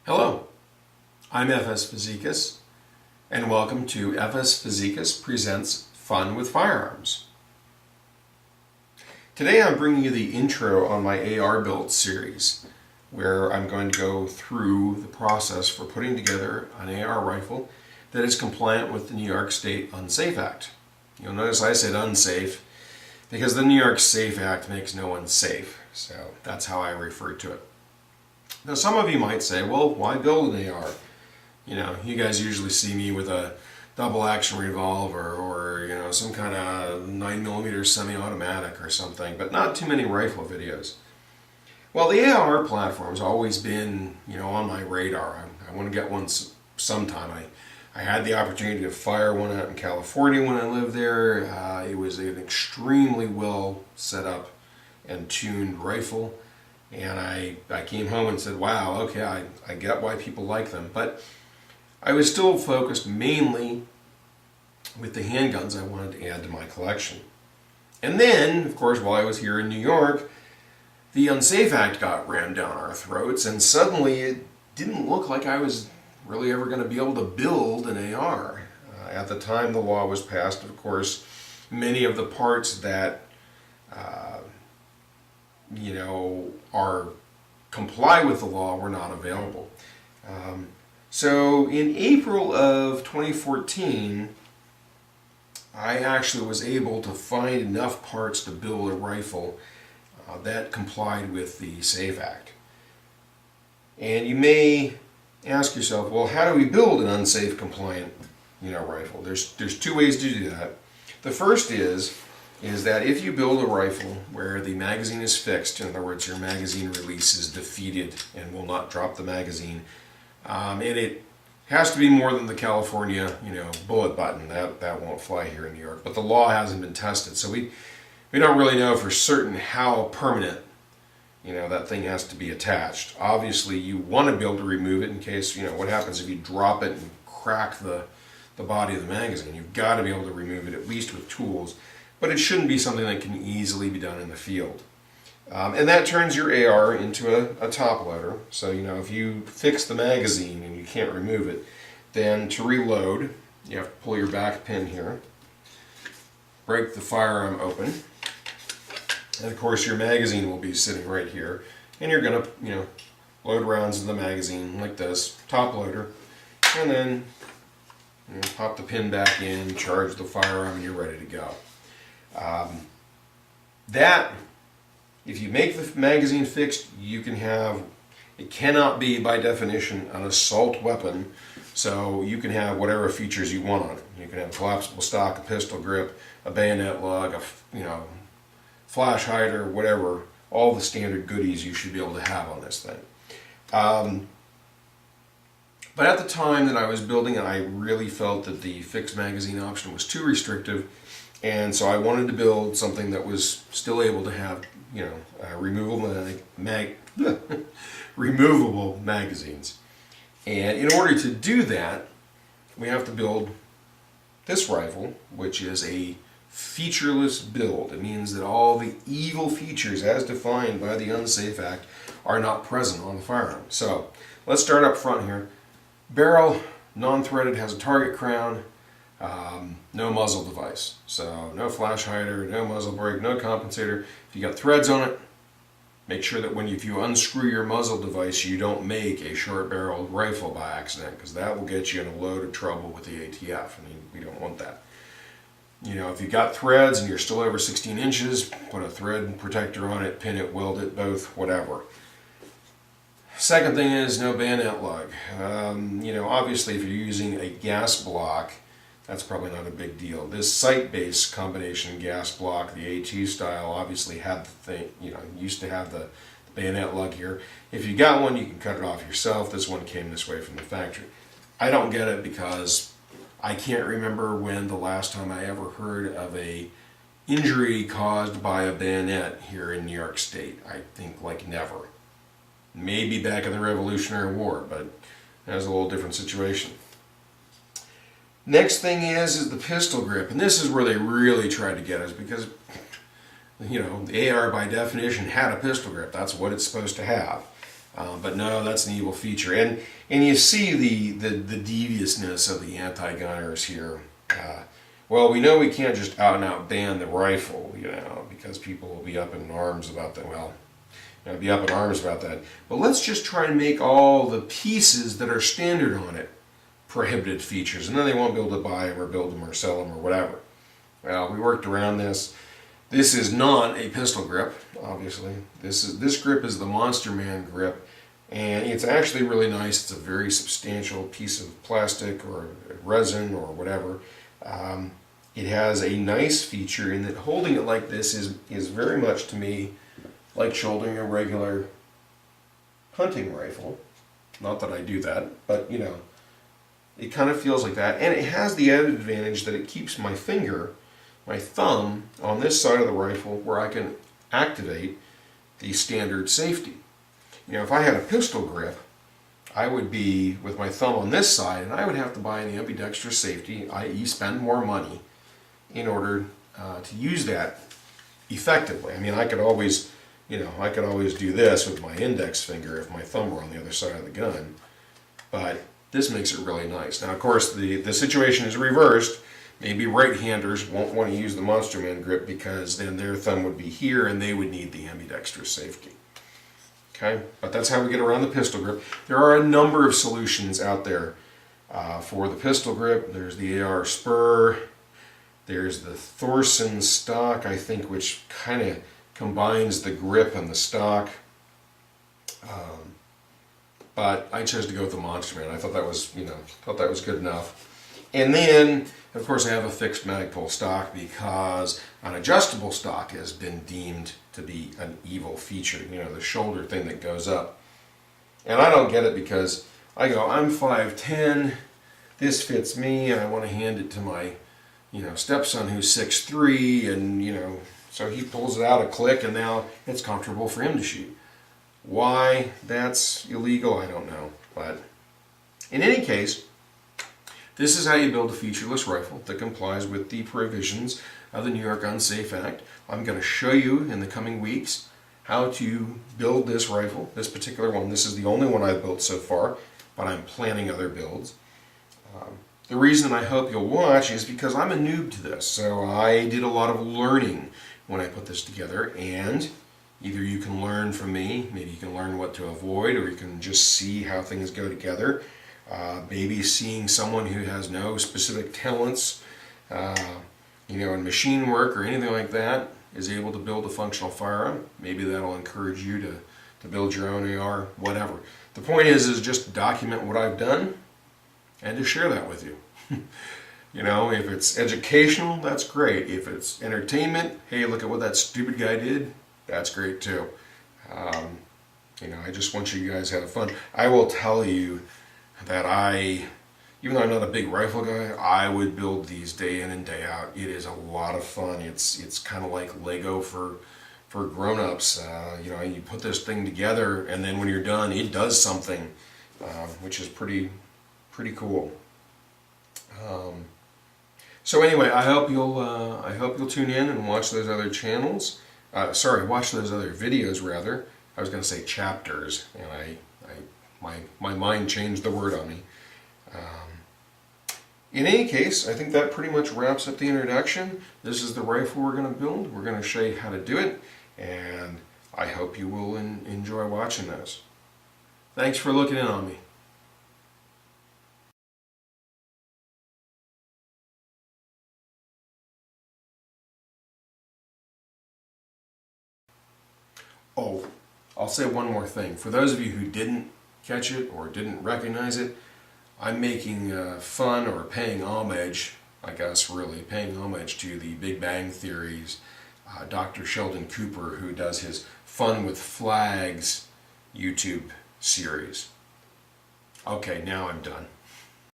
Hello, I'm FS Fazekas, and welcome to FS Fazekas Presents Fun with Firearms. Today I'm bringing you the intro on my AR build series, where I'm going to go through the process for putting together an AR rifle that is compliant with the New York State Unsafe Act. You'll notice I said unsafe because the New York Safe Act makes no one safe, so that's how I refer to it. Now some of you might say, well, why build an AR? You know, you guys usually see me with a double action revolver or, you know, some kind of 9mm semi-automatic or something, but not too many rifle videos. Well, the AR platform's always been, you know, on my radar. I want to get one sometime. I had the opportunity to fire one out in California when I lived there. It was an extremely well set up and tuned rifle. And I came home and said, wow, okay, I get why people like them. But I was still focused mainly with the handguns I wanted to add to my collection. And then, of course, while I was here in New York, the Unsafe Act got rammed down our throats, and suddenly it didn't look like I was really ever going to be able to build an AR. At the time the law was passed, of course, many of the parts that comply with the law were not available. So in April of 2014, I actually was able to find enough parts to build a rifle that complied with the SAFE Act. And you may ask yourself, well, how do we build an unsafe compliant, rifle? There's two ways to do that. The first is that if you build a rifle where the magazine is fixed, in other words, your magazine release is defeated and will not drop the magazine, and it has to be more than the California, bullet button. That won't fly here in New York, but the law hasn't been tested, so we don't really know for certain how permanent, that thing has to be attached. Obviously, you want to be able to remove it in case, what happens if you drop it and crack the body of the magazine. You've got to be able to remove it at least with tools. But it shouldn't be something that can easily be done in the field. And that turns your AR into a top loader. So, if you fix the magazine and you can't remove it, then to reload, you have to pull your back pin here, break the firearm open, and of course your magazine will be sitting right here. And you're going to, load rounds in the magazine like this, top loader, and then pop the pin back in, charge the firearm, and you're ready to go. If you make the magazine fixed, you can have, it cannot be by definition an assault weapon, so you can have whatever features you want on it. You can have a collapsible stock, a pistol grip, a bayonet lug, flash hider, whatever, all the standard goodies you should be able to have on this thing. But at the time that I was building it, I really felt that the fixed magazine option was too restrictive. And so I wanted to build something that was still able to have, removable magazines. And in order to do that, we have to build this rifle, which is a featureless build. It means that all the evil features as defined by the Unsafe Act are not present on the firearm. So let's start up front here. Barrel, non-threaded, has a target crown. No muzzle device, so no flash hider, no muzzle brake, no compensator. If you got threads on it, make sure that if you unscrew your muzzle device, you don't make a short-barreled rifle by accident, because that will get you in a load of trouble with the ATF. We don't want that. If you got threads and you're still over 16 inches, put a thread protector on it, pin it, weld it, both, whatever. Second thing is no bayonet lug. Obviously, if you're using a gas block, that's probably not a big deal. This sight-based combination gas block, the AT style, obviously had the thing, used to have the bayonet lug here. If you got one, you can cut it off yourself. This one came this way from the factory. I don't get it because I can't remember when the last time I ever heard of a injury caused by a bayonet here in New York State. I think like never. Maybe back in the Revolutionary War, but that was a little different situation. Next thing is the pistol grip, and this is where they really tried to get us, because the AR by definition had a pistol grip. That's what it's supposed to have. But no, that's an evil feature. And you see the deviousness of the anti-gunners here. Well, we know we can't just out and out ban the rifle, because people will be up in arms about that. Well, be up in arms about that. But let's just try to make all the pieces that are standard on it prohibited features, and then they won't be able to buy them or build them or sell them or whatever. Well, we worked around this. This is not a pistol grip, obviously. This grip is the Monster Man grip, and it's actually really nice. It's a very substantial piece of plastic or resin or whatever. It has a nice feature in that holding it like this is very much, to me, like shouldering a regular hunting rifle. Not that I do that, but it kind of feels like that. And it has the added advantage that it keeps my thumb on this side of the rifle where I can activate the standard safety. If I had a pistol grip, I would be with my thumb on this side, and I would have to buy an ambidextrous safety, i.e. spend more money in order to use that effectively. I mean, I could always do this with my index finger if my thumb were on the other side of the gun, but this makes it really nice. Now, of course, the situation is reversed. Maybe right-handers won't want to use the Monster Man grip because then their thumb would be here and they would need the ambidextrous safety. Okay, but that's how we get around the pistol grip. There are a number of solutions out there for the pistol grip. There's the AR Spur. There's the Thorson stock, I think, which kind of combines the grip and the stock. But I chose to go with the Monster Man. I thought that was, good enough. And then, of course, I have a fixed Magpul stock because an adjustable stock has been deemed to be an evil feature. The shoulder thing that goes up. And I don't get it because I go, I'm 5'10", this fits me, and I want to hand it to my, stepson who's 6'3", and, so he pulls it out a click, and now it's comfortable for him to shoot. Why that's illegal, I don't know. But in any case, this is how you build a featureless rifle that complies with the provisions of the New York Gun Safe Act. I'm going to show you in the coming weeks how to build this rifle, this particular one. This is the only one I've built so far, but I'm planning other builds. The reason I hope you'll watch is because I'm a noob to this, so I did a lot of learning when I put this together, and either you can learn from me, maybe you can learn what to avoid, or you can just see how things go together. Maybe seeing someone who has no specific talents, in machine work or anything like that, is able to build a functional firearm. Maybe that'll encourage you to build your own AR, whatever. The point is just to document what I've done and to share that with you. If it's educational, that's great. If it's entertainment, hey, look at what that stupid guy did, that's great too. I just want you guys to have fun. I will tell you that even though I'm not a big rifle guy, I would build these day in and day out. It is a lot of fun. It's kind of like Lego for grown-ups. You put this thing together, and then when you're done, it does something, which is pretty cool. So anyway, I hope you'll tune in and watch those other channels. Watch those other videos rather. I was going to say chapters, and my mind changed the word on me. In any case, I think that pretty much wraps up the introduction. This is the rifle we're going to build. We're going to show you how to do it, and I hope you will enjoy watching those. Thanks for looking in on me. Oh, I'll say one more thing. For those of you who didn't catch it or didn't recognize it, I'm making fun or paying homage, I guess really, paying homage to the Big Bang Theory's Dr. Sheldon Cooper, who does his Fun with Flags YouTube series. Okay, now I'm done.